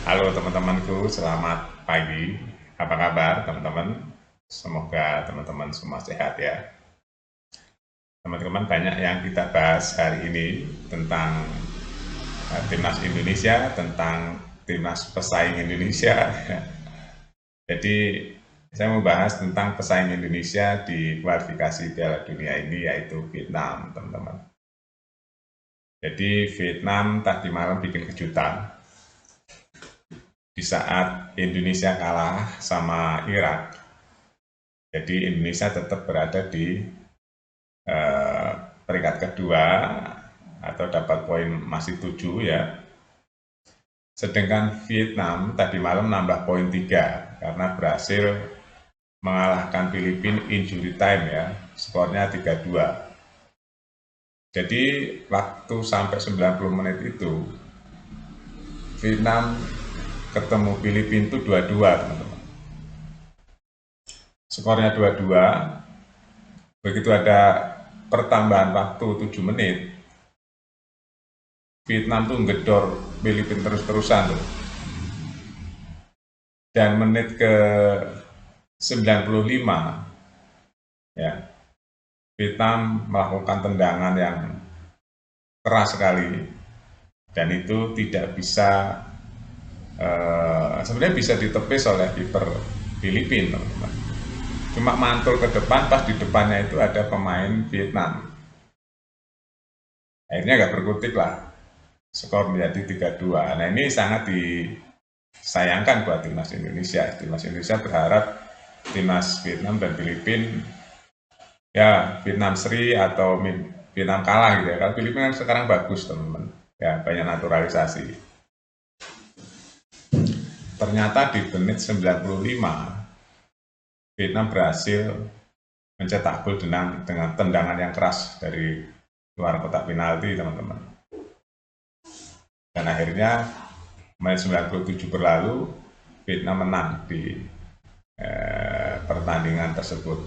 Halo teman-temanku, selamat pagi. Apa kabar teman-teman? Semoga teman-teman semua sehat ya. Teman-teman, banyak yang kita bahas hari ini tentang timnas Indonesia, tentang timnas pesaing Indonesia. Jadi saya mau bahas tentang pesaing Indonesia di kualifikasi Piala Dunia ini, yaitu Vietnam, teman-teman. Jadi Vietnam tadi malam bikin kejutan di saat Indonesia kalah sama Irak. Jadi Indonesia tetap berada di peringkat kedua atau dapat poin masih 7 ya. Sedangkan Vietnam tadi malam nambah poin 3 karena berhasil mengalahkan Filipina injury time ya. Skornya 3-2. Jadi waktu sampai 90 menit itu Vietnam ketemu Filipina itu 2-2 teman-teman. Skornya 2-2. Begitu ada pertambahan waktu 7 menit, Vietnam tuh ngedor Filipina terus-terusan tuh. Dan menit ke 95 ya, Vietnam melakukan tendangan yang keras sekali dan itu tidak bisa sebenarnya bisa ditepis oleh kiper Filipina, teman-teman. Cuma mantul ke depan, pas di depannya itu ada pemain Vietnam. Akhirnya nggak berkutik lah, skor menjadi 3-2. Nah ini sangat disayangkan buat timnas Indonesia. Timnas Indonesia berharap timnas Vietnam dan Filipina ya Vietnam Seri atau Vietnam kalah gitu ya. Kalau Filipina sekarang bagus teman-teman, ya banyak naturalisasi. Ternyata di menit 95 Vietnam berhasil mencetak gol dengan tendangan yang keras dari luar kotak penalti teman-teman. Dan akhirnya menit 97 berlalu Vietnam menang di pertandingan tersebut.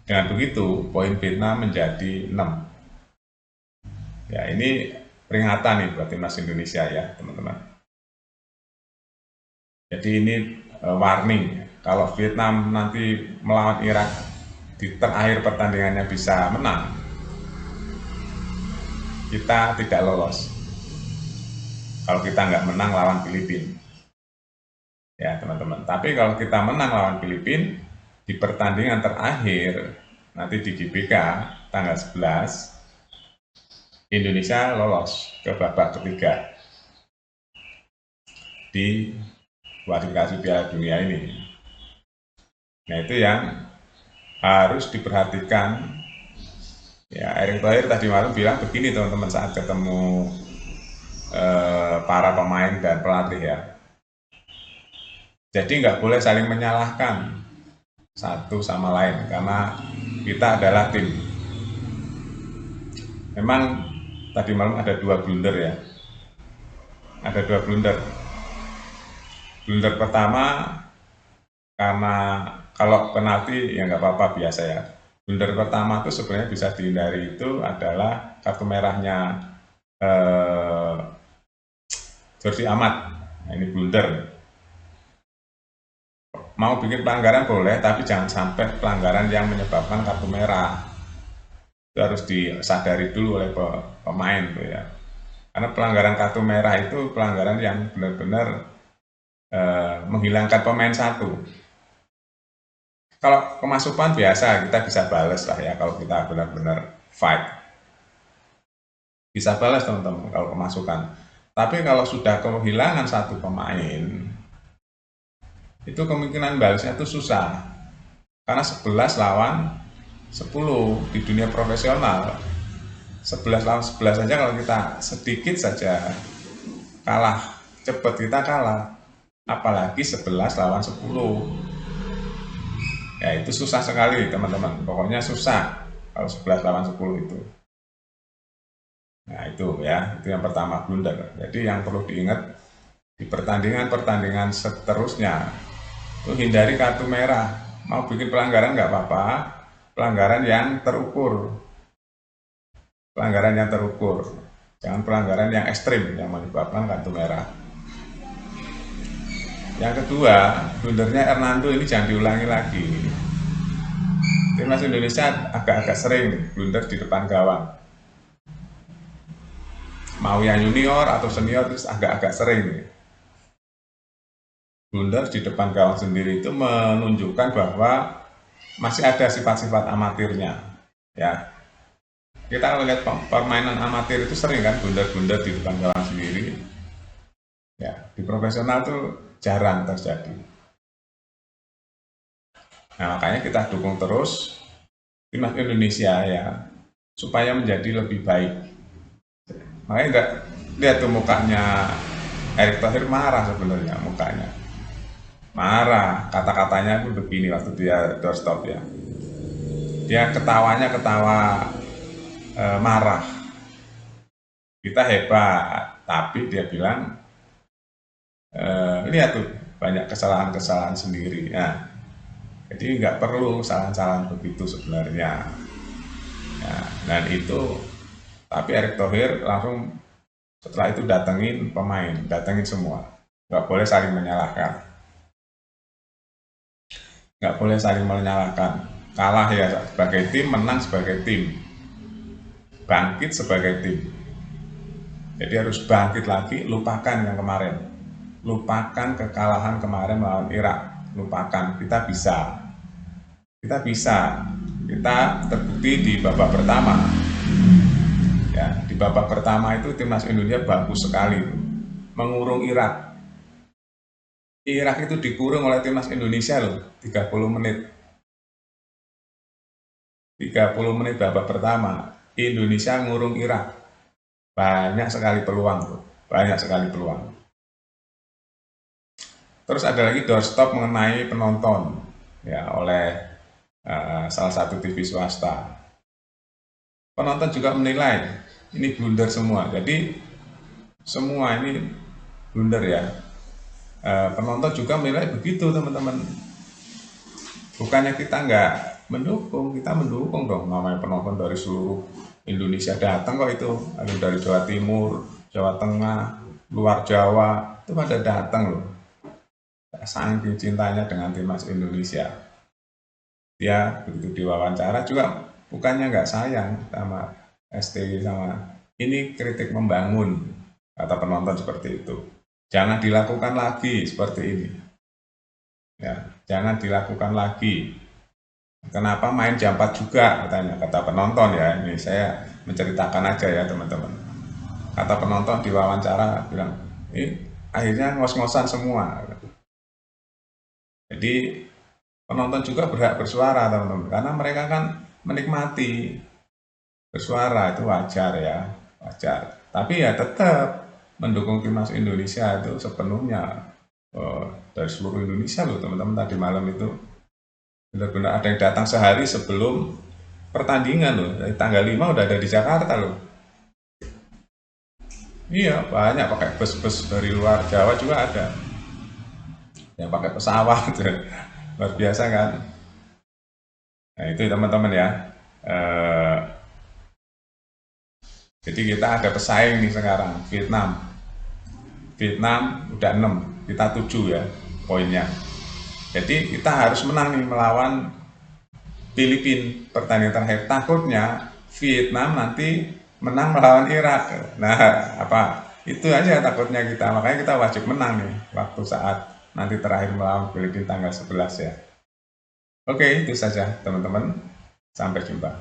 Dengan begitu poin Vietnam menjadi 6. Ya ini peringatan nih buat timnas Indonesia ya teman-teman. Jadi ini warning, kalau Vietnam nanti melawan Irak di terakhir pertandingannya bisa menang, kita tidak lolos. Kalau kita nggak menang lawan Filipina, ya teman-teman. Tapi kalau kita menang lawan Filipina di pertandingan terakhir nanti di GBK tanggal 11, Indonesia lolos ke babak ketiga di kualifikasi Piala Dunia ini. Nah itu yang harus diperhatikan. Ya, Erick Thohir tadi malam bilang begini teman-teman saat ketemu para pemain dan pelatih ya. Jadi nggak boleh saling menyalahkan satu sama lain karena kita adalah tim. Memang tadi malam ada 2 blunder ya. Ada 2 blunder. Blunder pertama karena kalau penalti ya nggak apa-apa biasa ya. Blunder pertama itu sebenarnya bisa dihindari, itu adalah kartu merahnya Jordi Amat. Nah, ini blunder. Mau bikin pelanggaran boleh, tapi jangan sampai pelanggaran yang menyebabkan kartu merah. Itu harus disadari dulu oleh pemain tuh ya. Karena pelanggaran kartu merah itu pelanggaran yang benar-benar menghilangkan pemain satu. Kalau kemasukan biasa kita bisa balas lah ya, kalau kita benar-benar fight. Bisa balas teman-teman kalau kemasukan. Tapi kalau sudah kehilangan satu pemain, itu kemungkinan balasnya itu susah. Karena 11 lawan 10 di dunia profesional. 11 lawan 11 saja kalau kita sedikit saja kalah, cepat kita kalah. Apalagi 11 lawan 10. Ya itu susah sekali teman-teman. Pokoknya susah kalau 11 lawan 10 itu. Nah itu ya, itu yang pertama blunder. Jadi yang perlu diingat di pertandingan-pertandingan seterusnya itu hindari kartu merah. Mau bikin pelanggaran nggak apa-apa, pelanggaran yang terukur. Pelanggaran yang terukur. Jangan pelanggaran yang ekstrim yang menyebabkan kartu merah. Yang kedua, blundernya Hernando ini jangan diulangi lagi. Timnas Indonesia agak-agak sering blunder di depan gawang. Mau yang junior atau senior terus agak-agak sering. Blunder di depan gawang sendiri itu menunjukkan bahwa masih ada sifat-sifat amatirnya. Ya, kita kalau lihat permainan amatir itu sering kan blunder-blunder di depan gawang sendiri. Ya, di profesional tuh jarang terjadi. Nah, makanya kita dukung terus timnas Indonesia ya, supaya menjadi lebih baik. Makanya enggak lihat tuh mukanya Erick Thohir marah sebenarnya mukanya. Marah, kata-katanya pun begini waktu dia doorstop ya. Dia ketawanya ketawa marah. Kita hebat, tapi dia bilang lihat tuh banyak kesalahan-kesalahan sendiri. Nah, jadi nggak perlu kesalahan-kesalahan begitu sebenarnya. Ya, dan itu, tapi Erick Thohir langsung setelah itu datengin pemain, datengin semua. Nggak boleh saling menyalahkan. Nggak boleh saling menyalahkan. Kalah ya sebagai tim, menang sebagai tim. Bangkit sebagai tim. Jadi harus bangkit lagi, lupakan yang kemarin. Lupakan kekalahan kemarin melawan Irak. Lupakan, kita bisa. Kita bisa. Kita terbukti di babak pertama. Ya, di babak pertama itu timnas Indonesia bagus sekali. Mengurung Irak. Irak itu dikurung oleh timnas Indonesia loh, 30 menit. 30 menit babak pertama. Indonesia ngurung Irak. Banyak sekali peluang tuh, banyak sekali peluang. Terus ada lagi doorstop mengenai penonton ya oleh salah satu TV swasta. Penonton juga menilai ini blunder semua. Jadi semua ini blunder ya. Penonton juga menilai begitu teman-teman. Bukannya kita nggak mendukung, kita mendukung dong. Namanya penonton dari seluruh Indonesia datang kok itu, ada dari Jawa Timur, Jawa Tengah, luar Jawa, itu pada datang loh. Saking cintanya dengan timnas Indonesia. Dia begitu diwawancara juga bukannya nggak sayang sama STY sama ini kritik membangun, kata penonton seperti itu. Jangan dilakukan lagi seperti ini. Ya, jangan dilakukan lagi. Kenapa main jam 4 juga katanya, kata penonton ya, ini saya menceritakan aja ya teman-teman. Kata penonton di wawancara bilang, ini akhirnya ngos-ngosan semua. Jadi penonton juga berhak bersuara teman-teman, karena mereka kan menikmati bersuara itu wajar ya, wajar. Tapi ya tetap mendukung timnas Indonesia itu sepenuhnya dari seluruh Indonesia loh teman-teman. Tadi malam itu benar-benar ada yang datang sehari sebelum pertandingan loh, dari tanggal 5 udah ada di Jakarta loh. Iya, banyak pakai bus-bus dari luar Jawa juga ada yang pakai pesawat. Luar biasa kan. Nah itu teman-teman ya, jadi kita ada pesaing nih sekarang, Vietnam udah 6, kita 7 ya poinnya. Jadi kita harus menang nih melawan Filipina pertandingan terakhir. Takutnya Vietnam nanti menang melawan Irak. Nah, apa? Itu aja takutnya kita. Makanya kita wajib menang nih waktu saat nanti terakhir melawan Filipina tanggal 11 ya. Oke, itu saja teman-teman. Sampai jumpa.